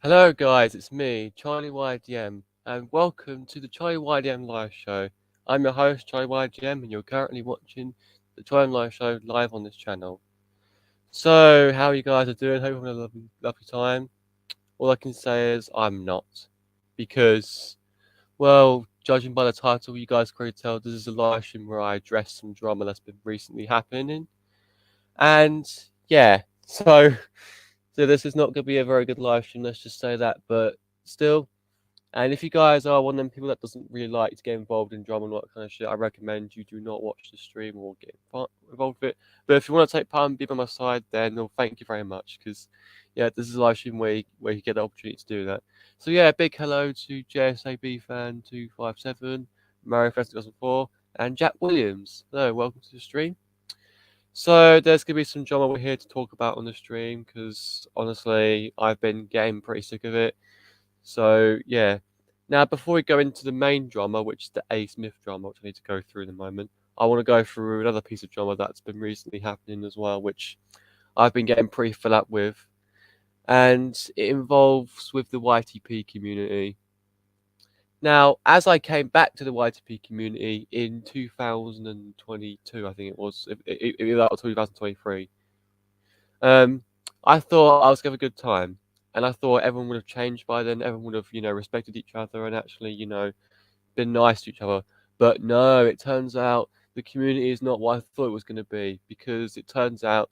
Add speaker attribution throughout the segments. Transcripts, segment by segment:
Speaker 1: Hello guys, it's me, CharlieYDM, and welcome to the CharlieYDM live show. I'm your host, CharlieYDM, and you're currently watching the Charlie Live Show live on this channel. So, how you guys are doing? Hope you're having a lovely time. All I can say is I'm not. Because, well, judging by the title, you guys can tell this is a live stream where I address some drama that's been recently happening. And, yeah, so this is not going to be a very good live stream, let's just say that, but still. And if you guys are one of them people that doesn't really like to get involved in drama and all that kind of shit, I recommend you do not watch the stream or get involved with it. But if you want to take part and be by my side, then no, thank you very much. Because, yeah, this is a live stream where you get the opportunity to do that. So, yeah, big hello to JSAB Fan 257, Mario Fest 2004, and Jack Williams. Hello, welcome to the stream. So, there's going to be some drama we're here to talk about on the stream. Because, honestly, I've been getting pretty sick of it. So, yeah. Now, before we go into the main drama, which is the A. Smith drama, which I need to go through in a moment, I want to go through another piece of drama that's been recently happening as well, which I've been getting pretty fed up with. And it involves with the YTP community. Now, as I came back to the YTP community in 2022, I think it was, if that was 2023, I thought I was going to have a good time. And I thought everyone would have changed by then. Everyone would have, respected each other and actually, been nice to each other. But no, it turns out the community is not what I thought it was going to be, because it turns out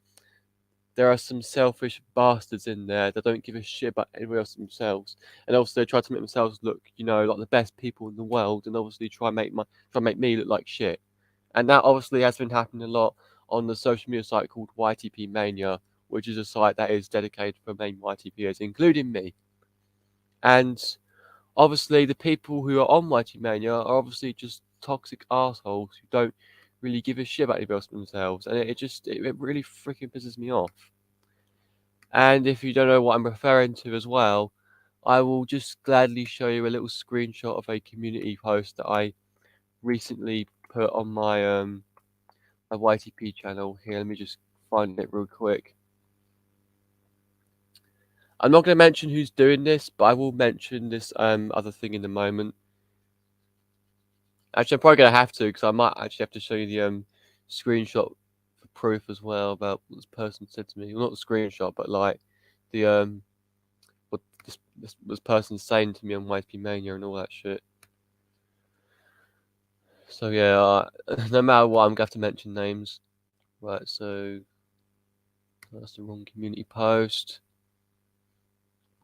Speaker 1: there are some selfish bastards in there that don't give a shit about anyone else themselves, and obviously they try to make themselves look, like the best people in the world, and obviously try and make me look like shit. And that obviously has been happening a lot on the social media site called YTP Mania, which is a site that is dedicated for main YTPers, including me. And obviously, the people who are on YTP Mania are obviously just toxic assholes who don't really give a shit about anybody else themselves, and it really freaking pisses me off. And if you don't know what I'm referring to as well, I will just gladly show you a little screenshot of a community post that I recently put on my my YTP channel. Here, let me just find it real quick. I'm not going to mention who's doing this, but I will mention this other thing in a moment. Actually, I'm probably going to have to, because I might actually have to show you the screenshot for proof as well about what this person said to me. Well, not the screenshot, but like the what this person's saying to me on YP Mania and all that shit. So yeah, no matter what, I'm going to have to mention names. Right, so that's the wrong community post.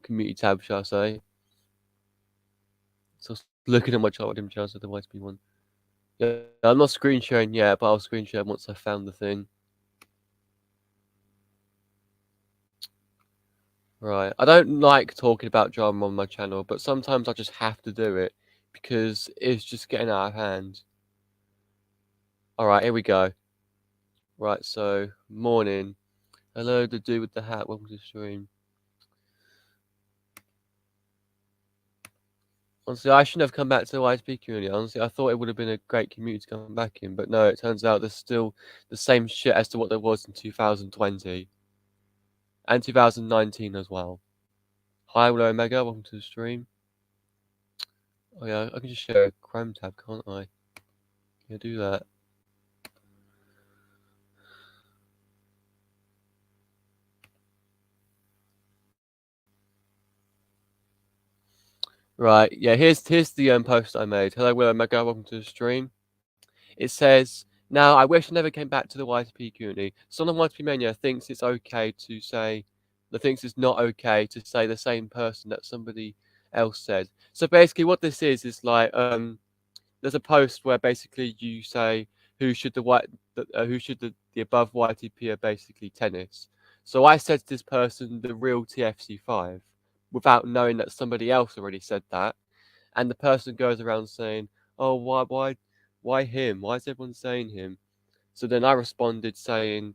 Speaker 1: Community tab, shall I say. So looking at my chart, I didn't chance the YP one. Yeah, I'm not screen sharing yet, but I'll screen share once I found the thing. Right. I don't like talking about drama on my channel, but sometimes I just have to do it because it's just getting out of hand. Alright, here we go. Right, so morning. Hello, the dude with the hat. Welcome to the stream. Honestly, I shouldn't have come back to the YSP community. Honestly, I thought it would have been a great community to come back in, but no, it turns out there's still the same shit as to what there was in 2020 and 2019 as well. Hi, hello, Omega. Welcome to the stream. Oh yeah, I can just share a Chrome tab, can't I? Yeah, do that. Right, yeah, here's the post I made. Hello, hello, Omega. Welcome to the stream. It says, now I wish I never came back to the YTP community. Someone YTP Mania thinks it's okay to say, thinks it's not okay to say the same person that somebody else said. So basically what this is like, there's a post where basically you say who should the above YTP are basically tennis. So I said to this person the real TFC5 without knowing that somebody else already said that, and the person goes around saying, "Oh, why him? Why is everyone saying him?" So then I responded saying,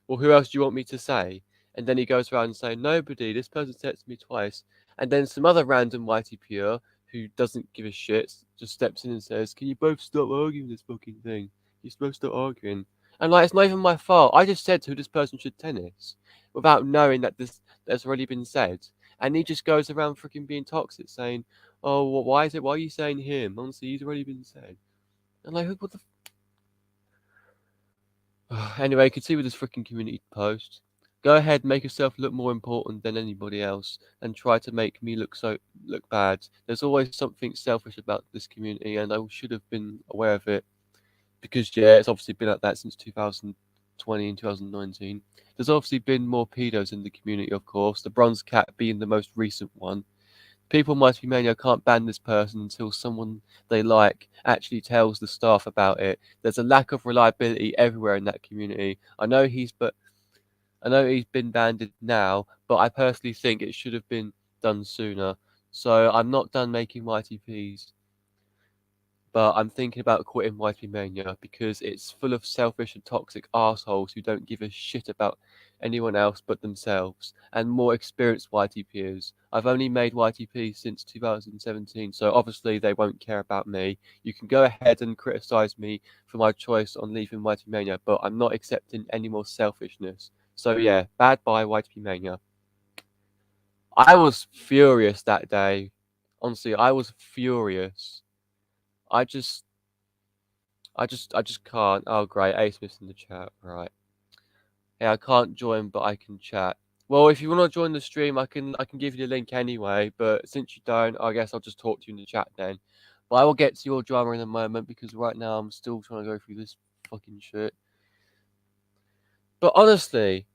Speaker 1: "Well, who else do you want me to say?" And then he goes around saying, "Nobody. This person said it to me twice." And then some other random YTPer who doesn't give a shit just steps in and says, "Can you both stop arguing this fucking thing? You're supposed to stop arguing." And like, it's not even my fault. I just said who this person should tennis without knowing that this that's already been said. And he just goes around freaking being toxic, saying, "Oh, well, why is it? Why are you saying him? Honestly, he's already been said." And like, what the? Anyway, you can see with this freaking community post. Go ahead, make yourself look more important than anybody else, and try to make me look bad. There's always something selfish about this community, and I should have been aware of it because yeah, it's obviously been like that since 2020 and 2019. There's obviously been more pedos in the community, of course. The bronze cat being the most recent one. People might be mania can't ban this person until someone they like actually tells the staff about it. There's a lack of reliability everywhere in that community. I know he's been banned now, but I personally think it should have been done sooner. So I'm not done making YTPs, but I'm thinking about quitting YTP Mania because it's full of selfish and toxic assholes who don't give a shit about anyone else but themselves, and more experienced YTPers. I've only made YTP since 2017, so obviously they won't care about me. You can go ahead and criticize me for my choice on leaving YTP Mania, but I'm not accepting any more selfishness. So yeah, bad bye YTP Mania. I was furious that day. Honestly, I was furious. I just I just can't. Oh, great. A Smith's in the chat. Right. Yeah, I can't join, but I can chat. Well, if you want to join the stream, I can give you the link anyway. But since you don't, I guess I'll just talk to you in the chat then. But I will get to your drama in a moment because right now I'm still trying to go through this fucking shit. But honestly,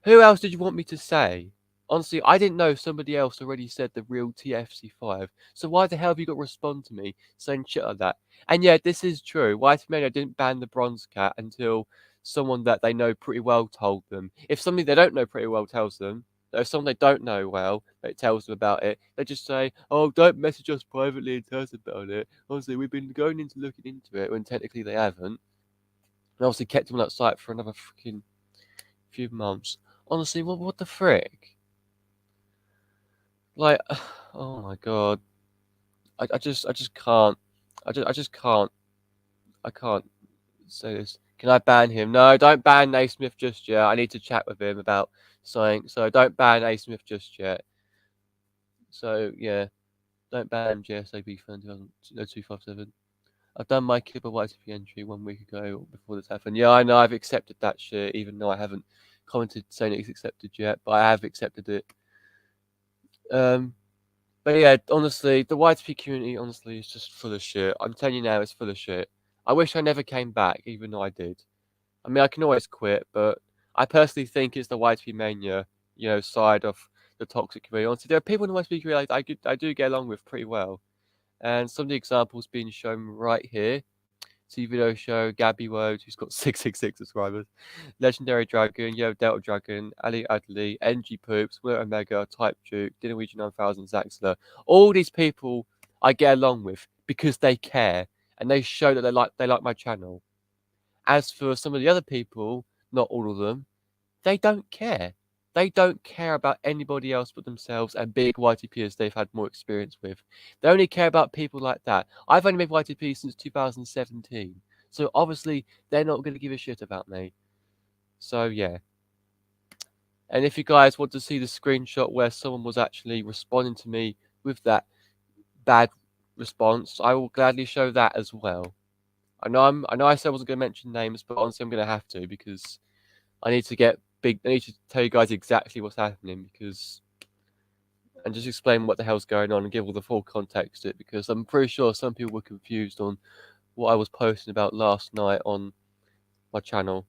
Speaker 1: who else did you want me to say? Honestly, I didn't know somebody else already said the real TFC5. So why the hell have you got to respond to me saying shit like that? And yeah, this is true. White Mania didn't ban the bronze cat until someone that they know pretty well told them. If somebody they don't know pretty well tells them, or if someone they don't know well that tells them about it, they just say, "Oh, don't message us privately and tell us about it." Honestly, we've been going into looking into it when technically they haven't. And obviously kept them on that site for another freaking few months. Honestly, what the frick? Like, oh my god, I just can't. I just can't. I can't say this. Can I ban him? No, don't ban Naismith just yet. I need to chat with him about something. So don't ban Naismith just yet. So yeah, don't ban JSAB fan 257. I've done my Kibber YTP entry 1 week ago before this happened. Yeah, I know I've accepted that shit, even though I haven't commented saying it's accepted yet, but I have accepted it. But yeah, honestly, the YTP community honestly is just full of shit. I'm telling you now, it's full of shit. I wish I never came back, even though I did. I mean, I can always quit, but I personally think it's the YTP mania, side of the toxic community. Honestly, there are people in the YTP community I do get along with pretty well, and some of the examples being shown right here. T Video Show, Gabby Wode, who's got 666 subscribers, Legendary Dragon, Yo Delta Dragon, Ali Adley, NG Poops, Will Omega, Type Duke, Dinnerwegian 9000, Zaxler. All these people I get along with because they care and they show that they like my channel. As for some of the other people, not all of them, they don't care. They don't care about anybody else but themselves and big YTPers they've had more experience with. They only care about people like that. I've only made YTP since 2017. So obviously they're not going to give a shit about me. So yeah. And if you guys want to see the screenshot where someone was actually responding to me with that bad response, I will gladly show that as well. I know I said I wasn't going to mention names, but honestly I'm going to have to because I need to tell you guys exactly what's happening and just explain what the hell's going on and give all the full context to it because I'm pretty sure some people were confused on what I was posting about last night on my channel.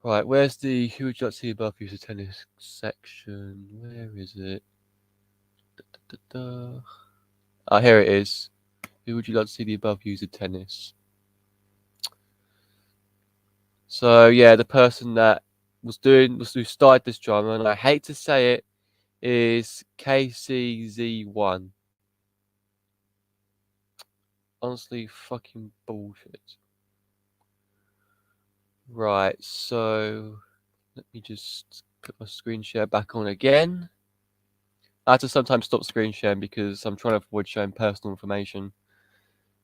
Speaker 1: Right, where's the who would you like to see above user tennis section? Where is it? Oh, here it is. Who would you like to see the above user tennis? So yeah, the person that who started this drama, and I hate to say it, is KCZ1. Honestly, fucking bullshit. Right, so let me just put my screen share back on again. I have to sometimes stop screen sharing because I'm trying to avoid showing personal information.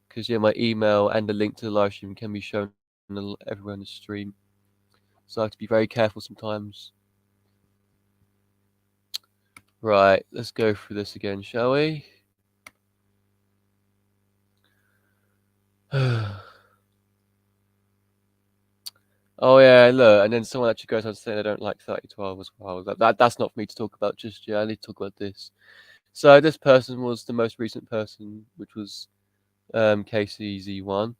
Speaker 1: Because yeah, my email and the link to the live stream can be shown everywhere on the stream. So I have to be very careful sometimes. Right, let's go through this again, shall we? Oh yeah, look, and then someone actually goes on to say they don't like 3012 as well. That's not for me to talk about just yet. I need to talk about this. So this person was the most recent person, which was KCZ1.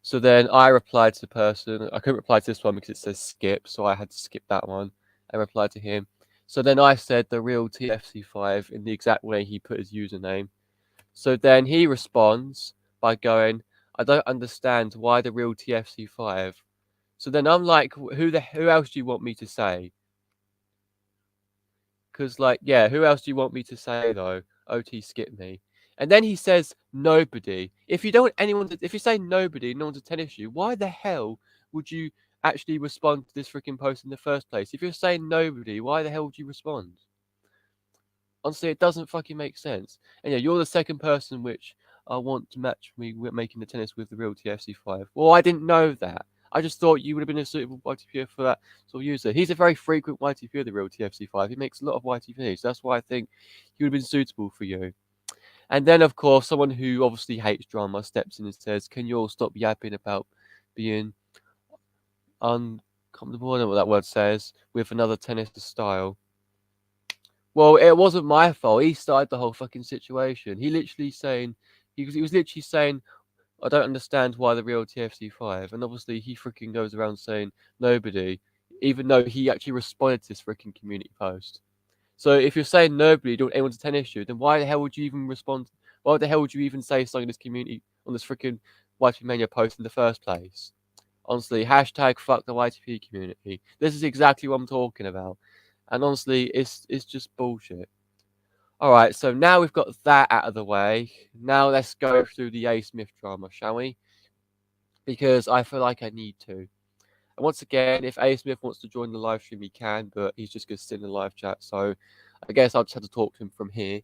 Speaker 1: So then I replied to the person. I couldn't reply to this one because it says skip, so I had to skip that one and reply to him. So then I said the real TFC5 in the exact way he put his username. So then he responds by going, I don't understand why the real TFC5. So then I'm like, who else do you want me to say? Because like, yeah, who else do you want me to say though? OT skip me. And then he says nobody. If you don't want anyone to, if you say nobody, no one to tennis you, why the hell would you actually respond to this freaking post in the first place? If you're saying nobody, why the hell would you respond? Honestly, it doesn't fucking make sense. And yeah, you're the second person which I want to match me with making the tennis with the real TFC5. Well, I didn't know that. I just thought you would have been a suitable YTPer for that sort of user. He's a very frequent YTPer, the real TFC5. He makes a lot of YTPs. That's why I think he would have been suitable for you. And then, of course, someone who obviously hates drama steps in and says, can you all stop yapping about being uncomfortable? I don't know what that word says, with another tennis style. Well, it wasn't my fault. He started the whole fucking situation. He was literally saying, I don't understand why the real TFC5. And obviously he freaking goes around saying nobody, even though he actually responded to this freaking community post. So if you're saying nobody, don't want anyone to tennis you, then why the hell would you even respond? Why the hell would you even say something in this community on this freaking YTP Mania post in the first place? Honestly, hashtag fuck the YTP community. This is exactly what I'm talking about. And honestly, it's just bullshit. All right, so now we've got that out of the way. Now let's go through the A. Smith drama, shall we? Because I feel like I need to. And once again, if A. Smith wants to join the live stream, he can, but he's just going to sit in the live chat. So I guess I'll just have to talk to him from here.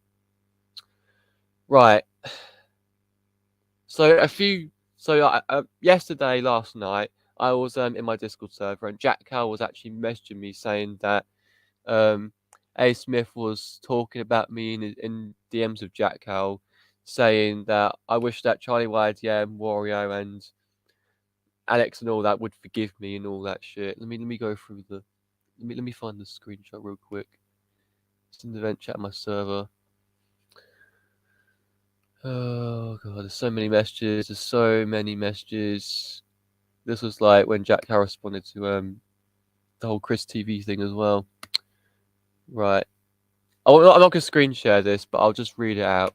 Speaker 1: Right. So yesterday, last night, I was in my Discord server, and Jack Cal was actually messaging me saying that A. Smith was talking about me in DMs of Jack Cal, saying that I wish that CharlieYDM, Wario, and Alex and all that would forgive me and all that shit. Let me go through the let me find the screenshot real quick. It's in the event chat on my server. Oh god, there's so many messages. There's so many messages. This was like when Jack Cal responded to the whole Chris TV thing as well. Right. I'm not going to screen share this, but I'll just read it out.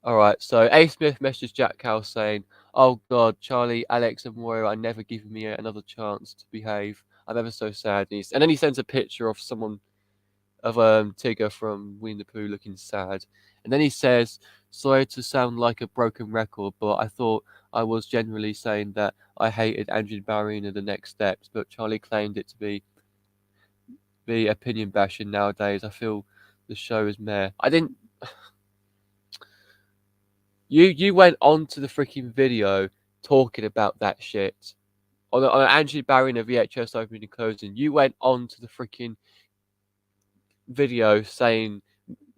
Speaker 1: Alright, so A. Smith messaged Jack Cal saying, "Oh God, Charlie, Alex, and Moira are never giving me another chance to behave. I'm ever so sad." And then he sends a picture of someone of Tigger from Winnie the Pooh looking sad. And then he says, "Sorry to sound like a broken record, but I thought I was generally saying that I hated Andrew Barry and the next steps, but Charlie claimed it to be opinion bashing nowadays. I feel the show is meh." I didn't. You went on to the freaking video talking about that shit. On Andrew Barry and the VHS opening and closing, you went on to the freaking video saying,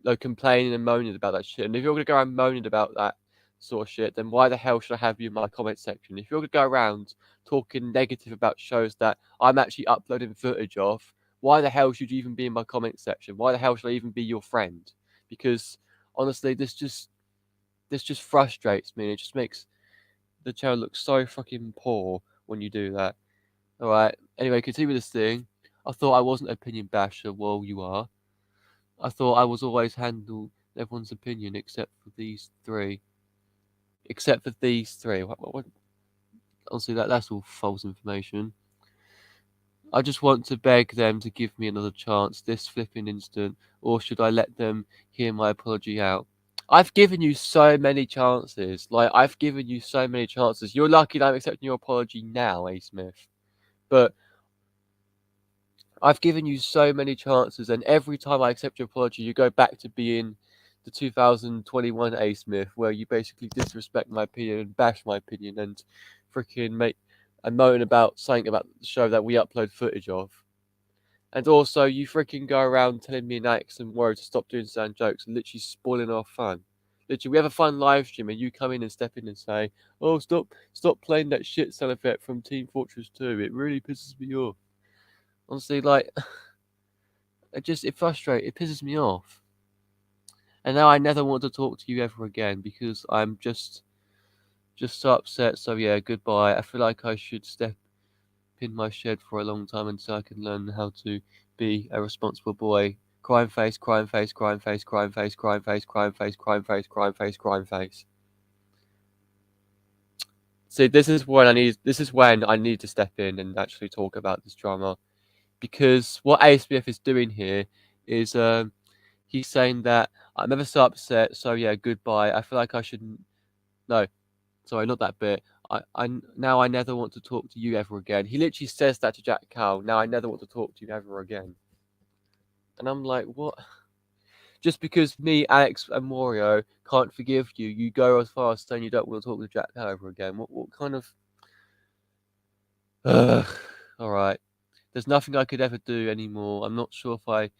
Speaker 1: like, complaining and moaning about that shit. And if you're gonna go around moaning about that sort of shit, then why the hell should I have you in my comment section? If you're gonna go around talking negative about shows that I'm actually uploading footage of, why the hell should you even be in my comment section? Why the hell should I even be your friend? Because honestly, this just frustrates me. It just makes the channel look so fucking poor when you do that. Alright, anyway, continue with this thing. I thought I wasn't an opinion basher. Well, you are. I thought I was always handle everyone's opinion except for these three. Except for these three. What? Honestly, that's all false information. I just want to beg them to give me another chance this flipping instant, or should I let them hear my apology out? I've given you so many chances. Like, I've given you so many chances. You're lucky that I'm accepting your apology now, A. Smith. But I've given you so many chances, and every time I accept your apology, you go back to being the 2021 A. Smith, where you basically disrespect my opinion and bash my opinion and freaking make and moan about something about the show that we upload footage of. And also, you freaking go around telling me and Alex and Warren to stop doing sound jokes and literally spoiling our fun. Literally, we have a fun live stream and you come in and step in and say, "Oh, stop playing that shit sound effect from Team Fortress 2. It really pisses me off." Honestly, like, it pisses me off. And now I never want to talk to you ever again because I'm just so upset. So yeah, goodbye. I feel like I should step in my shed for a long time until I can learn how to be a responsible boy. Crime face, crime face, crime face, crime face, crime face, crime face, crime face, crime face, crime face. See, this is when I need to step in and actually talk about this drama. Because what ASBF is doing here is he's saying that I'm ever so upset, so yeah, goodbye. I feel like I shouldn't. No, sorry, not that bit. Now I never want to talk to you ever again. He literally says that to Jack Cal. Now I never want to talk to you ever again. And I'm like, what? Just because me, Alex, and Mario can't forgive you, you go as far as saying you don't want to talk to Jack Cal ever again. What kind of? All right. There's nothing I could ever do anymore. I'm not sure if I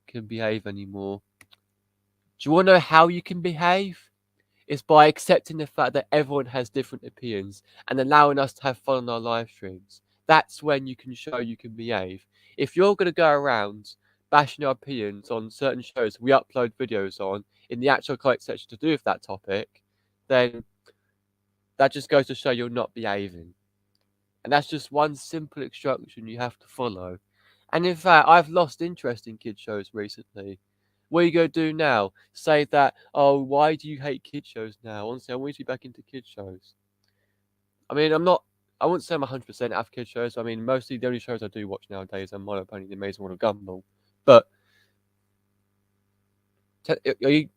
Speaker 1: can behave anymore. Do you want to know how you can behave? It's by accepting the fact that everyone has different opinions and allowing us to have fun on our live streams. That's when you can show you can behave. If you're going to go around bashing our opinions on certain shows we upload videos on in the actual comment section to do with that topic, then that just goes to show you're not behaving. And that's just one simple instruction you have to follow. And in fact, I've lost interest in kids shows recently. What are you going to do now? Say that, "Oh, why do you hate kid shows now?" Honestly, I want you to be back into kid shows. I mean, I wouldn't say I'm 100% out of kid shows. I mean, mostly the only shows I do watch nowadays are My Pony, The Amazing World of Gumball. But, are you,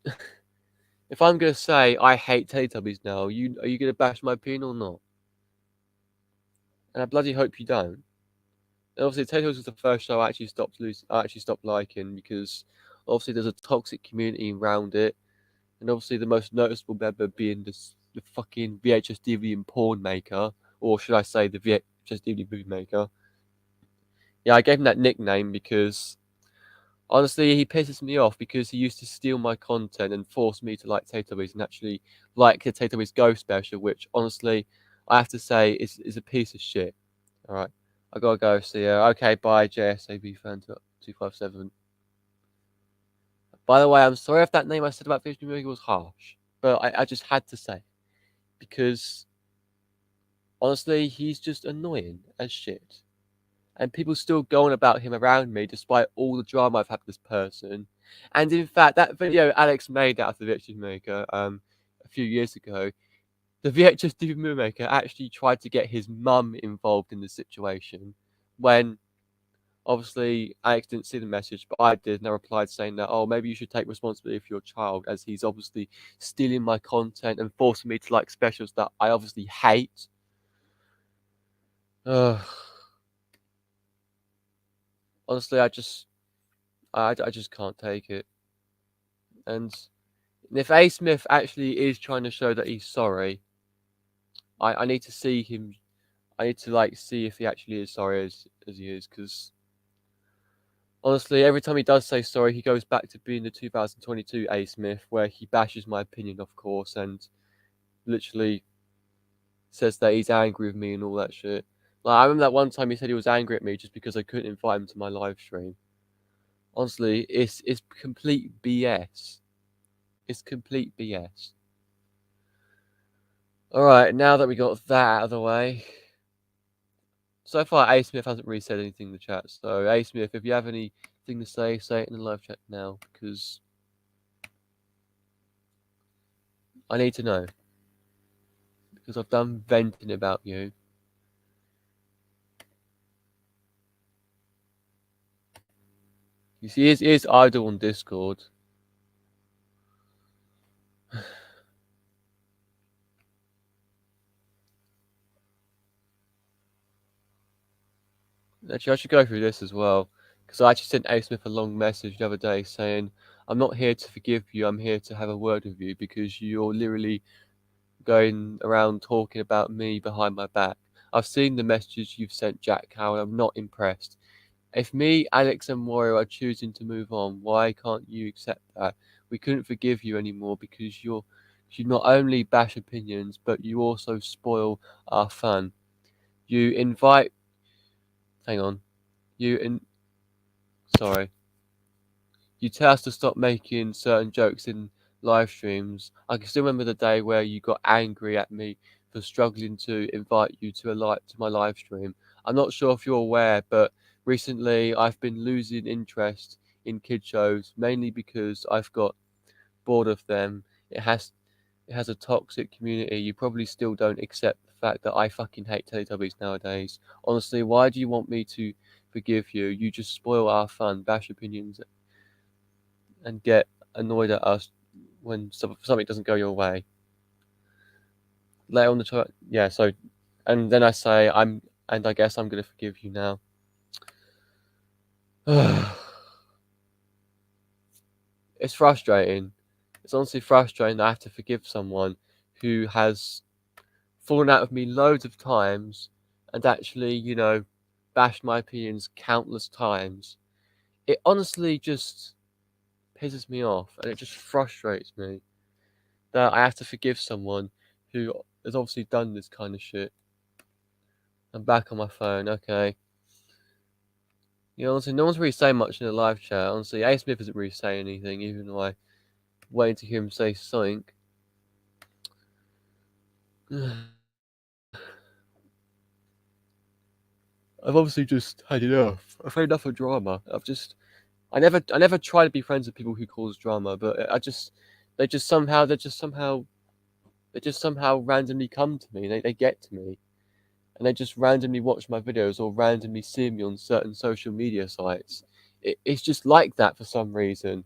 Speaker 1: if I'm going to say I hate Teletubbies now, are you going to bash my opinion or not? And I bloody hope you don't. And obviously, Teletubbies was the first show I actually stopped liking because obviously there's a toxic community around it. And obviously the most noticeable member being the fucking VHS DVD and porn maker, or should I say the VHS DVD movie maker. Yeah, I gave him that nickname because honestly he pisses me off because he used to steal my content and force me to like Teletubbies and actually like the Teletubbies Go special, which honestly I have to say is a piece of shit. Alright, I gotta go, see ya. Okay, bye, JSAB fan 257. By the way, I'm sorry if that name I said about Fish Movie was harsh, but I just had to say. Because honestly, he's just annoying as shit. And people still go on about him around me despite all the drama I've had with this person. And in fact, that video Alex made out of the Victory Maker a a few years ago, the VHS TV movie maker actually tried to get his mum involved in the situation when obviously Alex didn't see the message, but I did, and I replied saying that, oh, maybe you should take responsibility for your child as he's obviously stealing my content and forcing me to like specials that I obviously hate. Honestly, I just can't take it. And if A. Smith actually is trying to show that he's sorry, I need to see him. I need to like see if he actually is sorry as he is, because honestly, every time he does say sorry, he goes back to being the 2022 A. Smith, where he bashes my opinion, of course, and literally says that he's angry with me and all that shit. Like, I remember that one time he said he was angry at me just because I couldn't invite him to my live stream. Honestly, it's complete BS. It's complete BS. Alright, now that we got that out of the way. So far, A. Smith hasn't really said anything in the chat. So, A. Smith, if you have anything to say it in the live chat now, because I need to know. Because I've done venting about you. You see, he is idle on Discord. Actually, I should go through this as well. Because I actually sent A. Smith a long message the other day saying, I'm not here to forgive you, I'm here to have a word with you because you're literally going around talking about me behind my back. I've seen the messages you've sent Jack Cow and I'm not impressed. If me, Alex, and Wario are choosing to move on, why can't you accept that? We couldn't forgive you anymore because you not only bash opinions, but you also spoil our fun. You invite. Hang on. You in. Sorry. You tell us to stop making certain jokes in live streams. I can still remember the day where you got angry at me for struggling to invite you to my live stream. I'm not sure if you're aware, but recently I've been losing interest in kid shows mainly because I've got bored of them. It has a toxic community. You probably still don't accept the fact that I fucking hate Teletubbies nowadays. Honestly, why do you want me to forgive you? You just spoil our fun, bash opinions, and get annoyed at us when something doesn't go your way. Later on the chart, yeah. So, and then I say and I guess I'm gonna forgive you now. It's frustrating. It's honestly frustrating that I have to forgive someone who has fallen out with me loads of times and actually, bashed my opinions countless times. It honestly just pisses me off and it just frustrates me that I have to forgive someone who has obviously done this kind of shit. I'm back on my phone, okay. Honestly, no one's really saying much in the live chat. Honestly, A. Smith isn't really saying anything, even though I waiting to hear him say something. I've obviously just had enough. I've had enough of drama. I never try to be friends with people who cause drama, but they just somehow randomly come to me. They get to me, and they just randomly watch my videos or randomly see me on certain social media sites. It's just like that for some reason.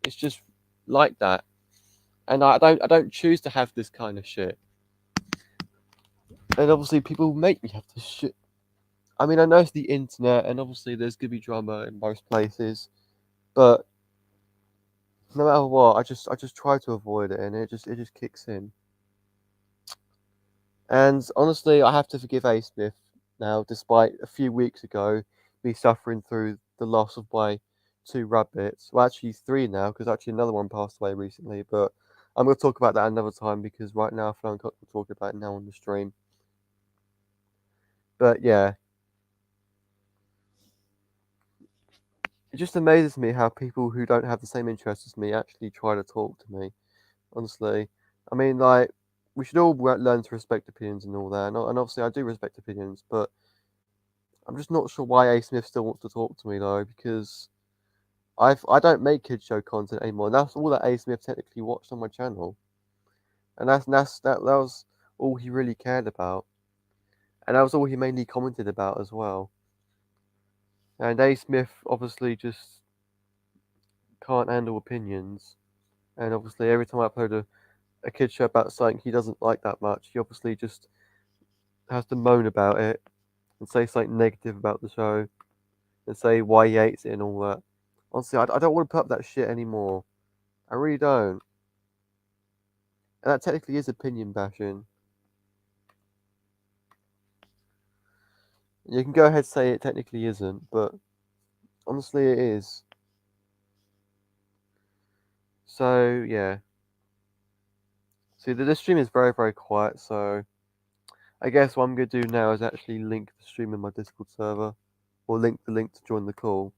Speaker 1: It's just like that, and I don't choose to have this kind of shit. And obviously, people make me have this shit. I mean, I know it's the internet, and obviously, there's gonna be drama in most places, but no matter what, I just try to avoid it, and it just kicks in. And honestly, I have to forgive A. Smith now, despite a few weeks ago me suffering through the loss of my two rabbits. Well, actually three now, because actually another one passed away recently. But I'm going to talk about that another time because right now I feel uncomfortable talking about it now on the stream. But yeah, it just amazes me how people who don't have the same interests as me actually try to talk to me. Honestly, I mean, like, we should all learn to respect opinions and all that. And obviously, I do respect opinions, but I'm just not sure why A. Smith still wants to talk to me though, because I don't make kids show content anymore. And that's all that A. Smith technically watched on my channel. and that was all he really cared about, and that was all he mainly commented about as well. And A Smith obviously just can't handle opinions, and obviously every time I upload a kid show about something he doesn't like that much, he obviously just has to moan about it and say something negative about the show and say why he hates it and all that. Honestly, I don't want to put up that shit anymore. I really don't. And that technically is opinion bashing. You can go ahead and say it technically isn't, but honestly it is. So yeah. See, the stream is very, very quiet, so I guess what I'm going to do now is actually link the stream in my Discord server, or link the link to join the call.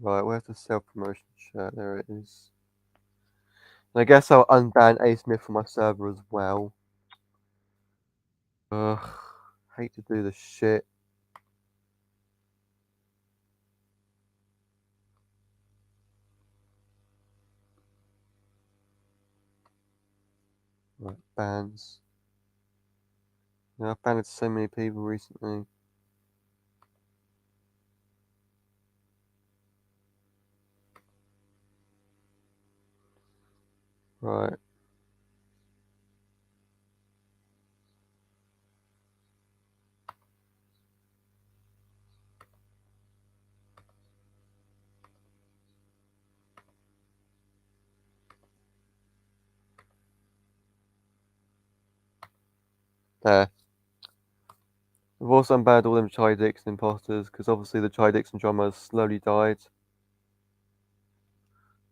Speaker 1: Right, where's the self-promotion chat? There it is. And I guess I'll unban A Smith from my server as well. Ugh, hate to do this shit. Right, bans. Yeah, I've banned so many people recently. Right. There. I've also unbanned all them Chai Dixon imposters, because obviously the Chai Dixon drama has slowly died.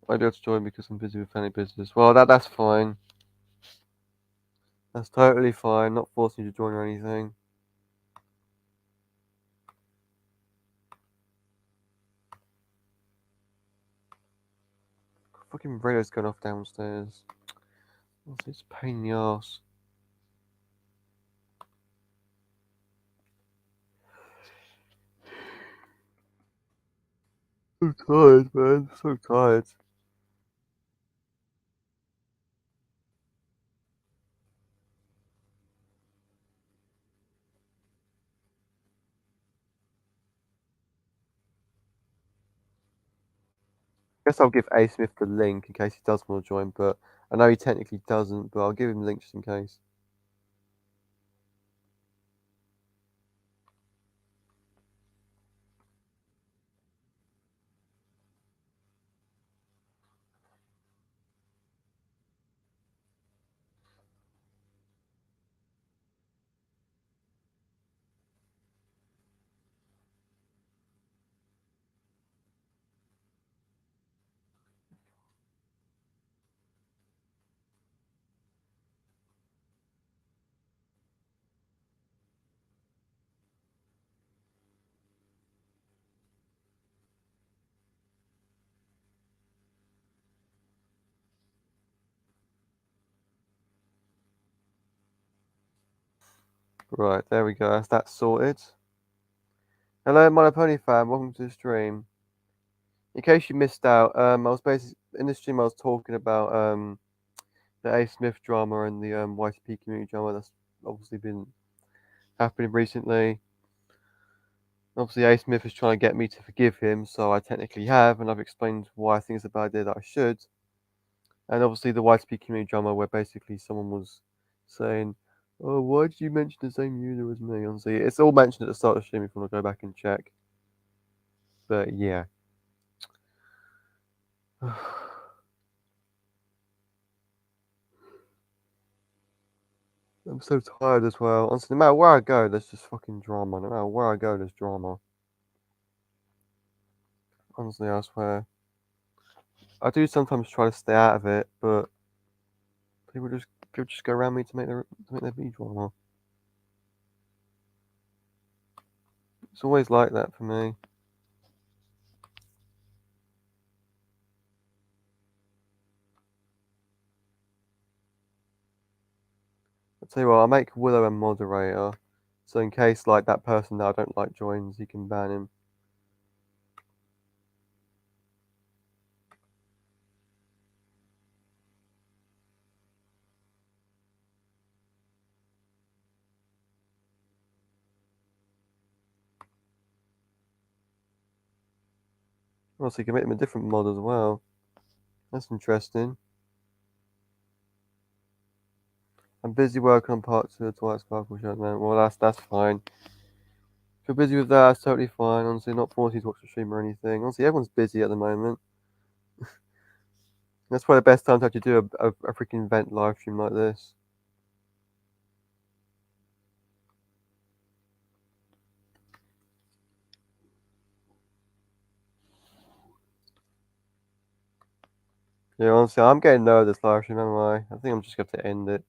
Speaker 1: I'd be able to join because I'm busy with family business. Well, that's fine. That's totally fine. Not forcing you to join or anything. Fucking radio's going off downstairs. It's a pain in the ass. So tired, man. So tired. Guess I'll give A Smith the link in case he does want to join, but I know he technically doesn't, but I'll give him the link just in case. Right, there we go. That's that sorted. Hello, My Pony fan. Welcome to the stream. In case you missed out, I was basically in the stream. I was talking about the A Smith drama and the YTP community drama that's obviously been happening recently. Obviously, A Smith is trying to get me to forgive him, so I technically have, and I've explained why I think it's a bad idea that I should. And obviously, the YTP community drama where basically someone was saying, "Oh, why did you mention the same user as me?" Honestly, it's all mentioned at the start of the stream if you want to go back and check. But yeah. I'm so tired as well. Honestly, no matter where I go, there's just fucking drama. No matter where I go, there's drama. Honestly, I swear. I do sometimes try to stay out of it, but people just go around me to make there be drama. It's always like that for me. I'll tell you what, I'll make Willow a moderator, So in case like that person that I don't like joins, you can ban him. Also, you can make them a different mod as well. That's interesting. I'm busy working on part 2 of the Twilight Sparkle show, man. Well, that's fine. If you're busy with that, that's totally fine. Honestly, not forcing you to watch the stream or anything. Honestly, everyone's busy at the moment. That's probably the best time to actually do a freaking event live stream like this. Yeah, honestly, I'm getting nervous this live stream, am I? I think I'm just going to end it.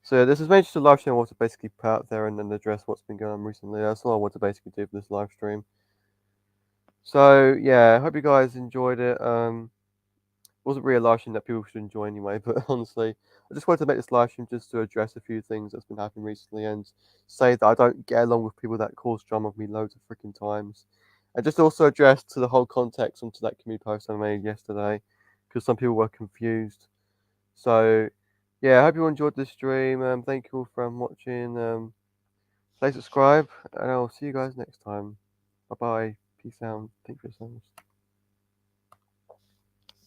Speaker 1: So yeah, this is mainly just a live stream I want to basically put out there and then address what's been going on recently. That's all I want to basically do for this live stream. So yeah, I hope you guys enjoyed it. Wasn't really a live stream that people should enjoy anyway, but honestly, I just wanted to make this live stream just to address a few things that's been happening recently and say that I don't get along with people that cause drama with me loads of freaking times. And just also address to the whole context onto that community post I made yesterday, because some people were confused. So yeah, I hope you all enjoyed this stream. Thank you all for watching. Please subscribe, and I'll see you guys next time. Bye bye. Peace out. Think for yourselves.